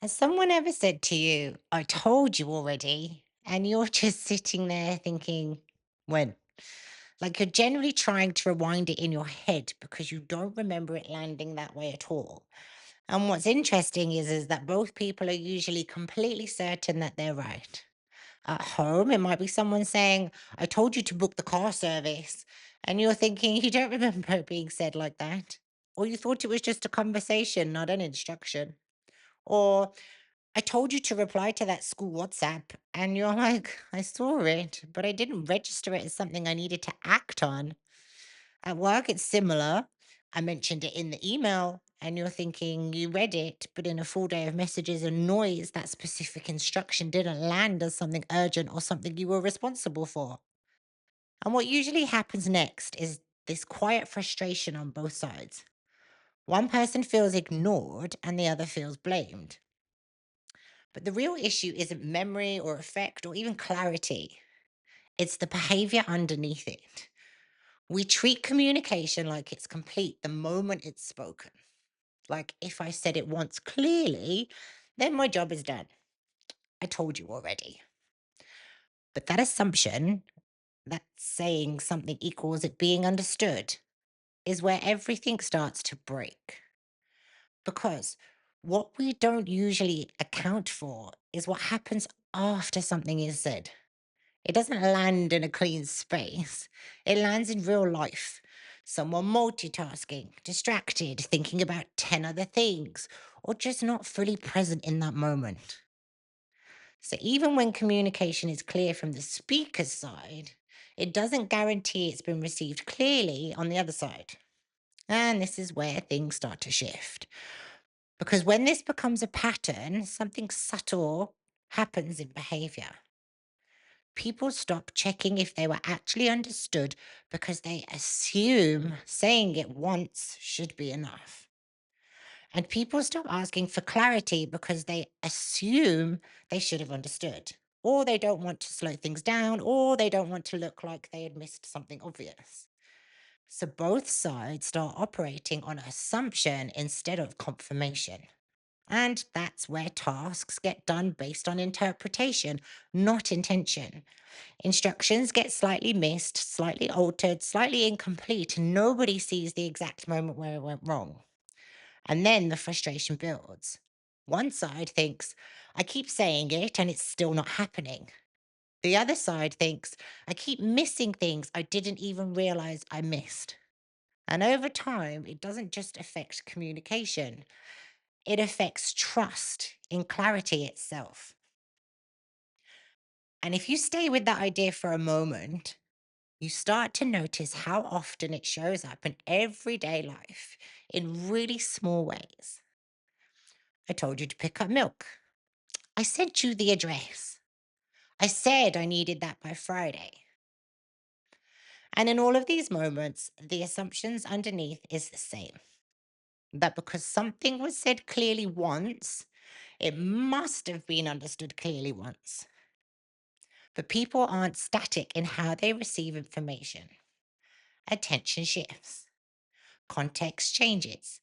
Has someone ever said to you, I told you already? And you're just sitting there thinking, when? Like you're generally trying to rewind it in your head because you don't remember it landing that way at all. And what's interesting is that both people are usually completely certain that they're right. At home, it might be someone saying, I told you to book the car service. And you're thinking, you don't remember it being said like that. Or you thought it was just a conversation, not an instruction. Or I told you to reply to that school WhatsApp, and you're like, I saw it, but I didn't register it as something I needed to act on. At work, it's similar. I mentioned it in the email, and you're thinking you read it, but in a full day of messages and noise, that specific instruction didn't land as something urgent or something you were responsible for. And what usually happens next is this quiet frustration on both sides. One person feels ignored, and the other feels blamed. But the real issue isn't memory or effect or even clarity. It's the behavior underneath it. We treat communication like it's complete the moment it's spoken. Like if I said it once clearly, then my job is done. I told you already. But that assumption, that saying something equals it being understood, is where everything starts to break. Because what we don't usually account for is what happens after something is said. It doesn't land in a clean space. It lands in real life. Someone multitasking, distracted, thinking about 10 other things, or just not fully present in that moment. So, even when communication is clear from the speaker's side, it doesn't guarantee it's been received clearly on the other side. And this is where things start to shift. Because when this becomes a pattern, something subtle happens in behavior. People stop checking if they were actually understood because they assume saying it once should be enough. And people stop asking for clarity because they assume they should have understood, or they don't want to slow things down, or they don't want to look like they had missed something obvious. So both sides start operating on assumption instead of confirmation. And that's where tasks get done based on interpretation, not intention. Instructions get slightly missed, slightly altered, slightly incomplete, and nobody sees the exact moment where it went wrong. And then the frustration builds. One side thinks, I keep saying it and it's still not happening. The other side thinks, I keep missing things I didn't even realize I missed. And over time, it doesn't just affect communication, it affects trust in clarity itself. And if you stay with that idea for a moment, you start to notice how often it shows up in everyday life in really small ways. I told you to pick up milk. I sent you the address. I said I needed that by Friday. And in all of these moments, the assumptions underneath is the same, that because something was said clearly once, it must have been understood clearly once. But people aren't static in how they receive information. Attention shifts, context changes.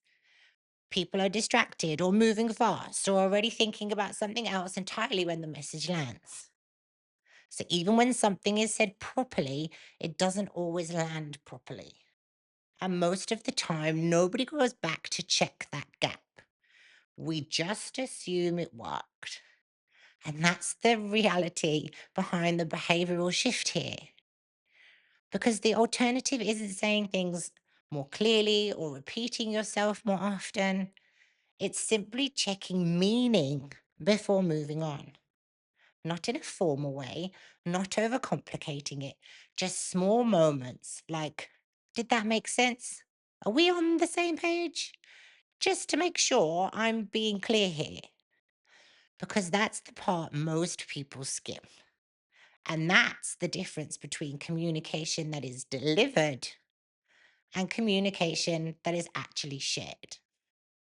People are distracted or moving fast or already thinking about something else entirely when the message lands. So even when something is said properly, it doesn't always land properly. And most of the time, nobody goes back to check that gap. We just assume it worked. And that's the reality behind the behavioral shift here. Because the alternative isn't saying things more clearly or repeating yourself more often. It's simply checking meaning before moving on. Not in a formal way, not overcomplicating it, just small moments like, did that make sense? Are we on the same page? Just to make sure I'm being clear here, because that's the part most people skip. And that's the difference between communication that is delivered and communication that is actually shared.